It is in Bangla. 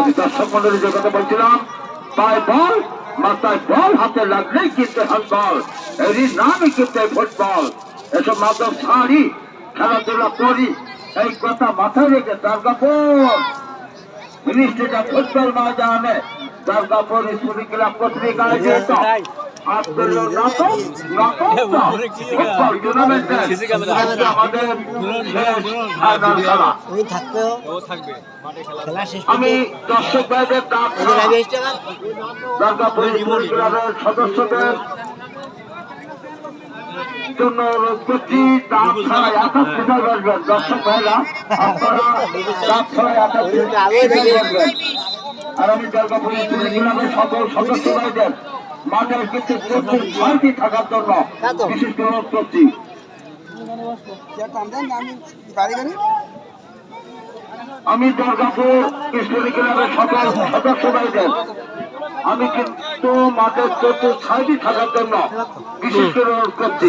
আমি দর্শক মন্ডলী যে কথা বলছিলাম, পায়ে বল মাথায় বল হাতে লাগলেই কিন্তু হ্যান্ডবল, এরই নামই কিন্তু ফুটবল। এসব মাধ্যম ছাড়ি খেলাধুলা করি, এই কথা মাথায় রেখে দুর্গাপুর মিনিস্ট্রিটা ফুটবল ময়দানে দুর্গাপুর স্কুল ক্লাব কর্তৃক আয়োজিত আমি দর্শক ভাইদের দুর্গাপুর স্কুল ক্লাবের সদস্যদের জন্য অনুরোধ করছি, ডাব ছাড়া একাশ কোথায় বসবেন। দর্শক ভাইরা আপনারা ডাব ছাড়া একাশ বসবেন। আর আমি দুর্গাপুর স্কুল ক্লাবের সকল সদস্য ভাইদের মাঠের কিছু প্রচুর শান্তি থাকার জন্য বিশেষ করে অনুরোধ করছি। আমি দুর্গাপুর স্কুল ক্লাবের সকল সদস্য ভাইদের আমি কিন্তু মাঠের প্রচুর শান্তি থাকার জন্য বিশেষ করে অনুরোধ করছি।